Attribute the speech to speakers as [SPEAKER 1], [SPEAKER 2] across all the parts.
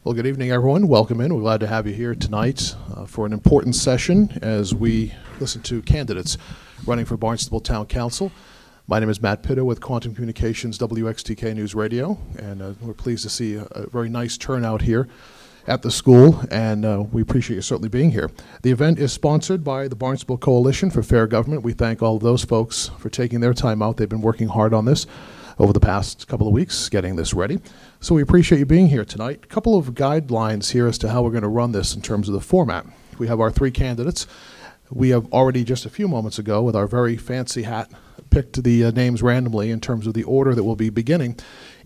[SPEAKER 1] Well, good evening, everyone. Welcome in. We're glad to have you here tonight for an important session as we listen to candidates running for Barnstable Town Council. My name is Matt Pitta with Quantum Communications, WKTK News Radio, and we're pleased to see a very nice turnout here at the school, and we appreciate you certainly being here. The event is sponsored by the Barnstable Coalition for Fair Government. We thank all of those folks for taking their time out. They've been working hard on this over the past couple of weeks, getting this ready. So we appreciate you being here tonight. A couple of guidelines here as to how we're going to run this in terms of the format. We have our three candidates. We have already just a few moments ago, with our very fancy hat, picked the names randomly in terms of the order that we'll be beginning.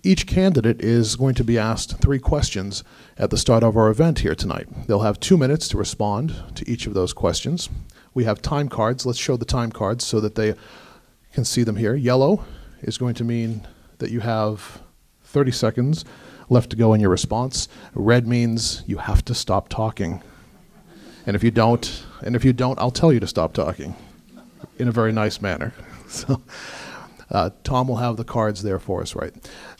[SPEAKER 1] Each candidate is going to be asked 3 questions at the start of our event here tonight. They'll have 2 minutes to respond to each of those questions. We have time cards. Let's show the time cards so that they can see them here. Yellow is going to mean that you have 30 seconds left to go in your response. Red means you have to stop talking. And if you don't, I'll tell you to stop talking in a very nice manner. So Tom will have the cards there for us, right?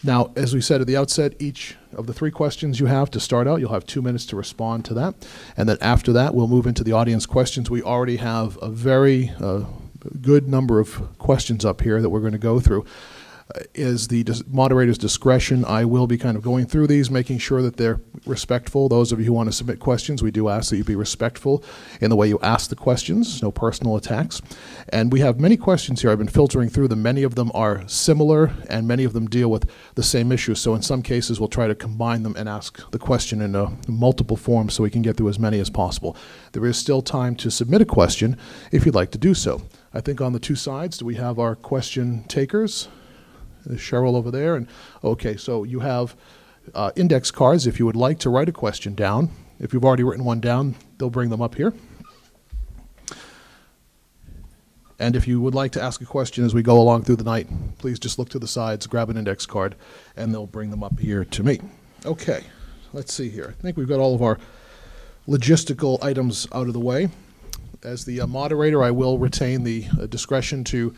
[SPEAKER 1] Now, as we said at the outset, each of the 3 questions you have to start out, you'll have 2 minutes to respond to that. And then after that, we'll move into the audience questions. We already have a very good number of questions up here that we're going to go through. Is the moderator's discretion. I will be kind of going through these, making sure that they're respectful. Those of you who want to submit questions, we do ask that you be respectful in the way you ask the questions, no personal attacks. And we have many questions here. I've been filtering through them. Many of them are similar, and many of them deal with the same issue. So in some cases, we'll try to combine them and ask the question in multiple forms so we can get through as many as possible. There is still time to submit a question if you'd like to do so. I think on the 2 sides, do we have our question takers? There's Cheryl over there. And okay, so you have index cards if you would like to write a question down. If you've already written one down, they'll bring them up here. And if you would like to ask a question as we go along through the night, please just look to the sides, grab an index card, and they'll bring them up here to me. Okay, let's see here. I think we've got all of our logistical items out of the way. As the moderator, I will retain the discretion to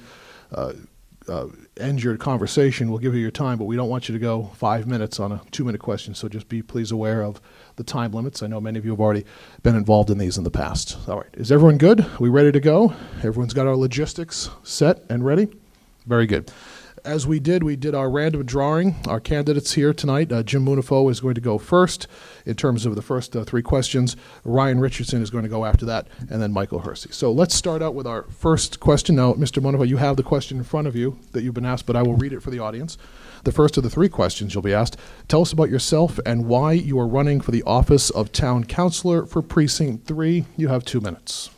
[SPEAKER 1] end your conversation. We'll give you your time, but we don't want you to go 5 minutes on a 2-minute question, so just be please aware of the time limits. I know many of you have already been involved in these in the past. All right, is everyone good? Are we ready to go? Everyone's got our logistics set and ready? Very good. As we did our random drawing. Our candidates here tonight, Jim Munafo is going to go first in terms of the first 3 questions. Ryan Richardson is going to go after that, and then Michael Hersey. So let's start out with our first question. Now, Mr. Munafo, you have the question in front of you that you've been asked, but I will read it for the audience. The first of the 3 questions you'll be asked. Tell us about yourself and why you are running for the office of Town Councilor for Precinct 3. You have 2 minutes.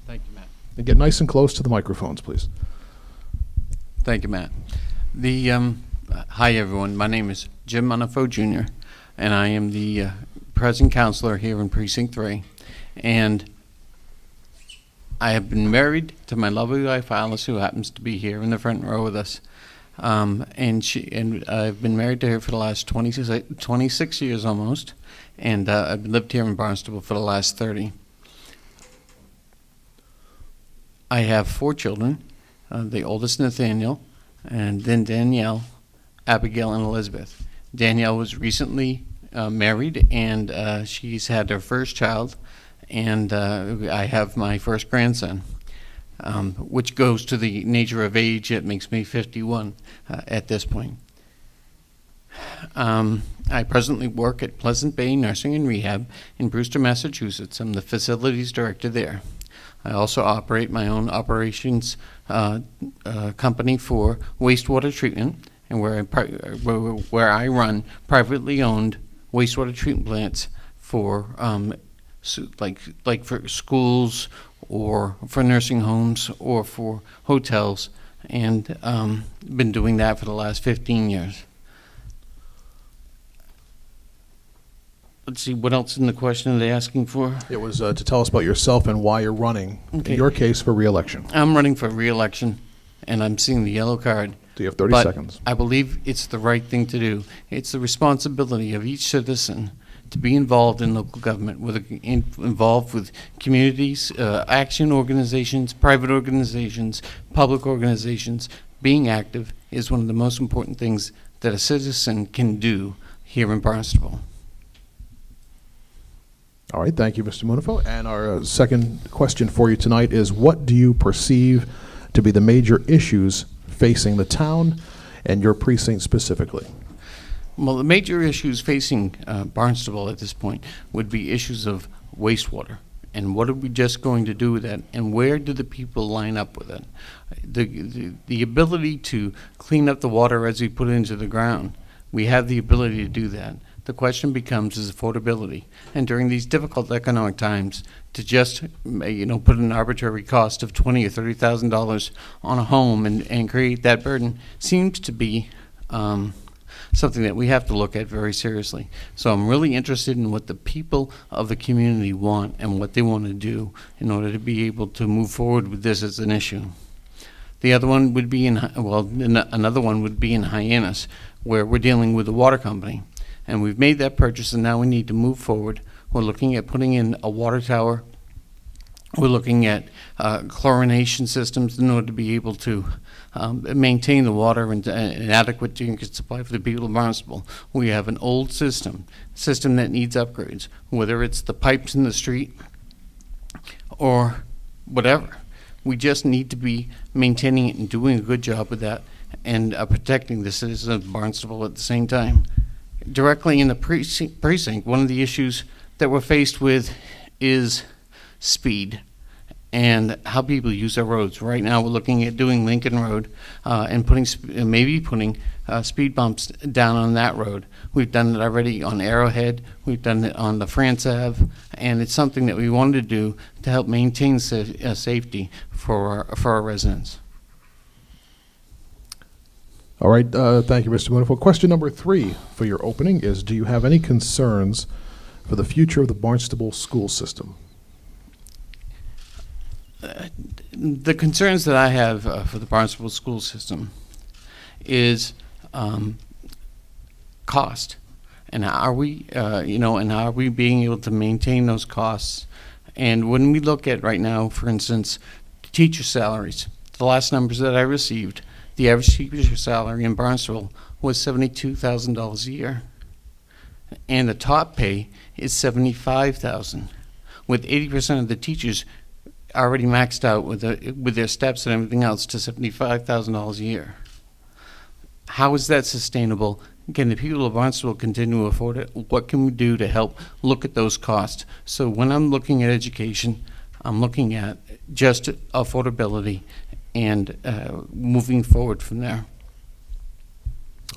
[SPEAKER 2] Thank you, Matt.
[SPEAKER 1] And get nice and close to the microphones, please.
[SPEAKER 2] Thank you, Matt. Hi, everyone. My name is Jim Munafo Jr., and I am the present councilor here in Precinct 3. And I have been married to my lovely wife, Alice, who happens to be here in the front row with us. And I've been married to her for the last 26 years almost, and I've lived here in Barnstable for the last 30. I have 4 children. The oldest, Nathaniel, and then Danielle, Abigail, and Elizabeth. Danielle was recently married, and she's had her first child, and I have my first grandson, which goes to the nature of age. It makes me 51 at this point. I presently work at Pleasant Bay Nursing and Rehab in Brewster, Massachusetts. I'm the facilities director there. I also operate my own operations company for wastewater treatment, and where I run privately owned wastewater treatment plants for like for schools or for nursing homes or for hotels, and been doing that for the last 15 years. Let's see, what else in the question are they asking for?
[SPEAKER 1] It was to tell us about yourself and why you're running, in your case, for re-election.
[SPEAKER 2] I'm running for re-election, and I'm seeing the yellow card.
[SPEAKER 1] So you have 30 seconds.
[SPEAKER 2] I believe it's the right thing to do. It's the responsibility of each citizen to be involved in local government, involved with communities, action organizations, private organizations, public organizations. Being active is one of the most important things that a citizen can do here in Barnstable.
[SPEAKER 1] All right, thank you, Mr. Munafo. And our second question for you tonight is, what do you perceive to be the major issues facing the town and your precinct specifically?
[SPEAKER 2] Well, the major issues facing Barnstable at this point would be issues of wastewater. And what are we just going to do with that? And where do the people line up with it? The ability to clean up the water as we put it into the ground, we have the ability to do that. The question becomes is affordability. And during these difficult economic times, to just put an arbitrary cost of $20,000 or $30,000 on a home and create that burden seems to be something that we have to look at very seriously. So I'm really interested in what the people of the community want and what they want to do in order to be able to move forward with this as an issue. The other one would be another one would be in Hyannis, where we're dealing with the water company. And we've made that purchase, and now we need to move forward. We're looking at putting in a water tower. We're looking at chlorination systems in order to be able to maintain the water and an adequate drinking supply for the people of Barnstable. We have an old system that needs upgrades, whether it's the pipes in the street or whatever. We just need to be maintaining it and doing a good job with that and protecting the citizens of Barnstable at the same time. Directly in the precinct, one of the issues that we're faced with is speed and how people use our roads. Right now we're looking at doing Lincoln Road and maybe putting speed bumps down on that road. We've done it already on Arrowhead, we've done it on the France Ave, and it's something that we wanted to do to help maintain safety for our residents.
[SPEAKER 1] All right, thank you, Mr. Munafo. Question number 3 for your opening is, do you have any concerns for the future of the Barnstable school system?
[SPEAKER 2] The concerns that I have for the Barnstable school system is cost, and how are we, and how are we being able to maintain those costs? And when we look at right now, for instance, teacher salaries, the last numbers that I received, the average teacher salary in Barnstable was $72,000 a year, and the top pay is $75,000, with 80% of the teachers already maxed out with their steps and everything else to $75,000 a year. How is that sustainable? Can the people of Barnstable continue to afford it? What can we do to help look at those costs? So when I'm looking at education, I'm looking at just affordability and moving forward from there.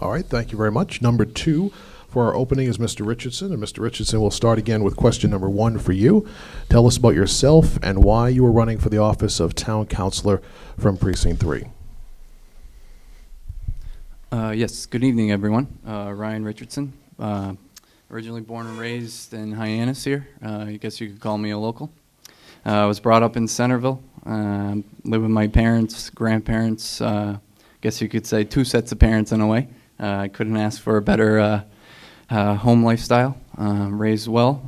[SPEAKER 1] All right, thank you very much. Number 2 for our opening is Mr. Richardson, and Mr. Richardson will start again with question number 1 for you. Tell us about yourself and why you are running for the office of Town Councilor from Precinct 3.
[SPEAKER 3] Yes, good evening, everyone. Ryan Richardson, originally born and raised in Hyannis here. I guess you could call me a local. I was brought up in Centerville. Lived with my parents, grandparents, guess you could say 2 sets of parents in a way. I couldn't ask for a better home lifestyle. Raised well,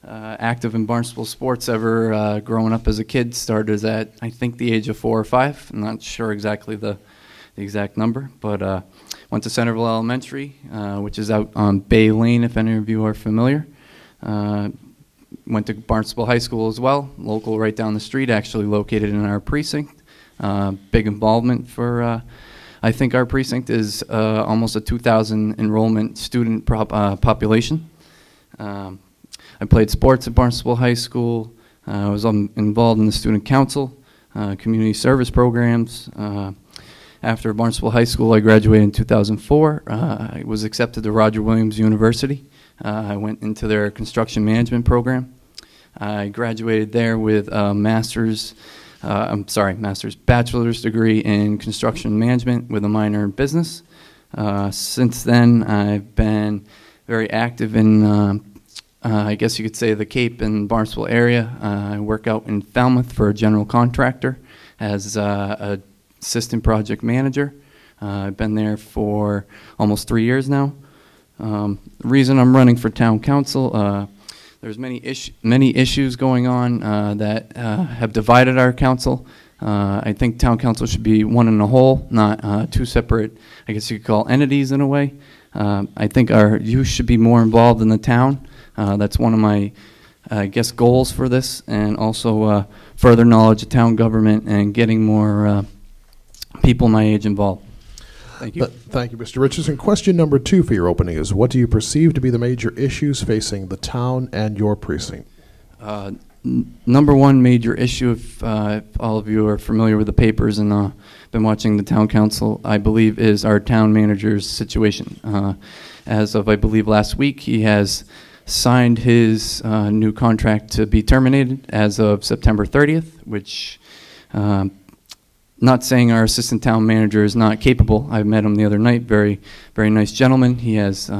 [SPEAKER 3] active in Barnstable sports ever growing up as a kid. Started at, I think, the age of 4 or 5. I'm not sure exactly the exact number, but went to Centerville Elementary, which is out on Bay Lane, if any of you are familiar. Went to Barnstable High School as well, local right down the street, actually located in our precinct. Big involvement for, I think our precinct is almost a 2,000 enrollment student population. I played sports at Barnstable High School. I was involved in the student council, community service programs. After Barnstable High School, I graduated in 2004. I was accepted to Roger Williams University. I went into their construction management program. I graduated there with a bachelor's degree in construction management with a minor in business. Since then, I've been very active in, I guess you could say, the Cape and Barnstable area. I work out in Falmouth for a general contractor as a assistant project manager. I've been there for almost 3 years now. The reason I'm running for town council, there's many issues going on that have divided our council. I think town council should be one in a whole, not 2 separate, I guess you could call entities in a way. I think our youth should be more involved in the town. That's one of my, I guess, goals for this, and also further knowledge of town government and getting more people my age involved. Thank you.
[SPEAKER 1] Thank you, Mr. Richardson. Question number 2 for your opening is, what do you perceive to be the major issues facing the town and your precinct?
[SPEAKER 3] Number one major issue, if all of you are familiar with the papers and been watching the town council, I believe, is our town manager's situation. As of, I believe, last week, he has signed his new contract to be terminated as of September 30th, which, not saying our assistant town manager is not capable. I met him the other night, very, very nice gentleman. He has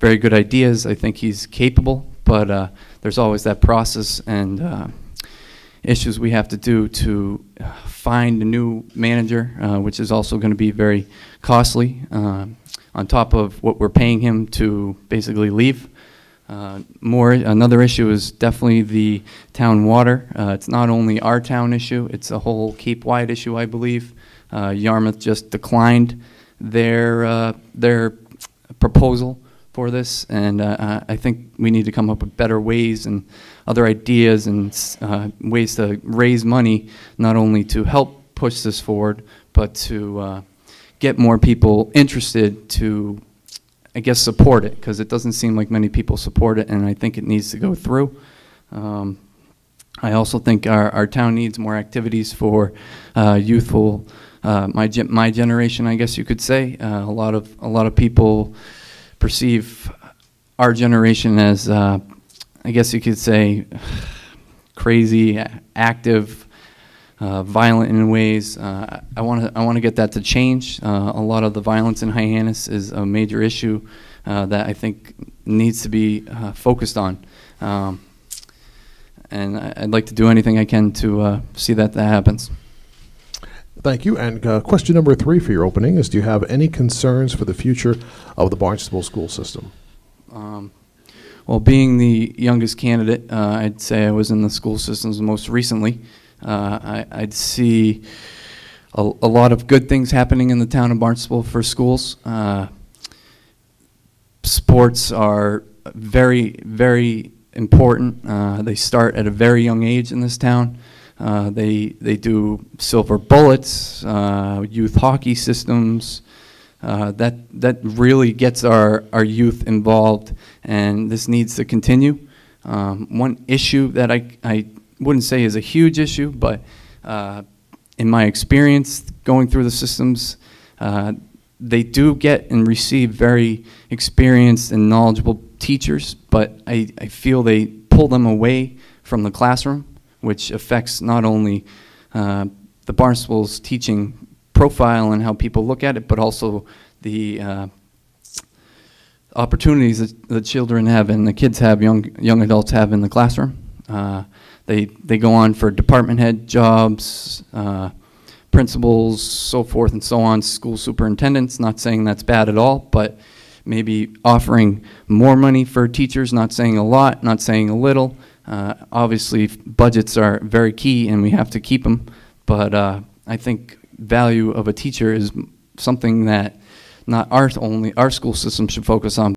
[SPEAKER 3] very good ideas. I think he's capable, but there's always that process and issues we have to do to find a new manager, which is also going to be very costly, on top of what we're paying him to basically leave. Another issue is definitely the town water. It's not only our town issue, it's a whole Cape-wide issue, I believe. Yarmouth just declined their proposal for this, and I think we need to come up with better ways and other ideas and ways to raise money, not only to help push this forward, but to get more people interested to, I guess, support it, because it doesn't seem like many people support it, and I think it needs to go through. I also think our town needs more activities for youthful, my generation, I guess you could say. A lot of people perceive our generation as, I guess you could say, crazy, active, violent in ways. I want to get that to change. A lot of the violence in Hyannis is a major issue that I think needs to be focused on, and I'd like to do anything I can to see that happens.
[SPEAKER 1] Thank you. And question number 3 for your opening is, do you have any concerns for the future of the Barnstable school system?
[SPEAKER 3] Well, being the youngest candidate, I'd say I was in the school systems most recently. I'd see a lot of good things happening in the town of Barnstable for schools. Sports are very, very important. They start at a very young age in this town. They do silver bullets, youth hockey systems. That really gets our youth involved, and this needs to continue. One issue that I wouldn't say is a huge issue, but in my experience going through the systems, they do get and receive very experienced and knowledgeable teachers, but I feel they pull them away from the classroom, which affects not only the Barnstable's teaching profile and how people look at it, but also the opportunities that the children have and the kids have, young adults have in the classroom. They go on for department head jobs, principals, so forth and so on, school superintendents. Not saying that's bad at all, but maybe offering more money for teachers, not saying a lot, not saying a little. Obviously, budgets are very key, and we have to keep them. But I think value of a teacher is something that not our school system should focus on,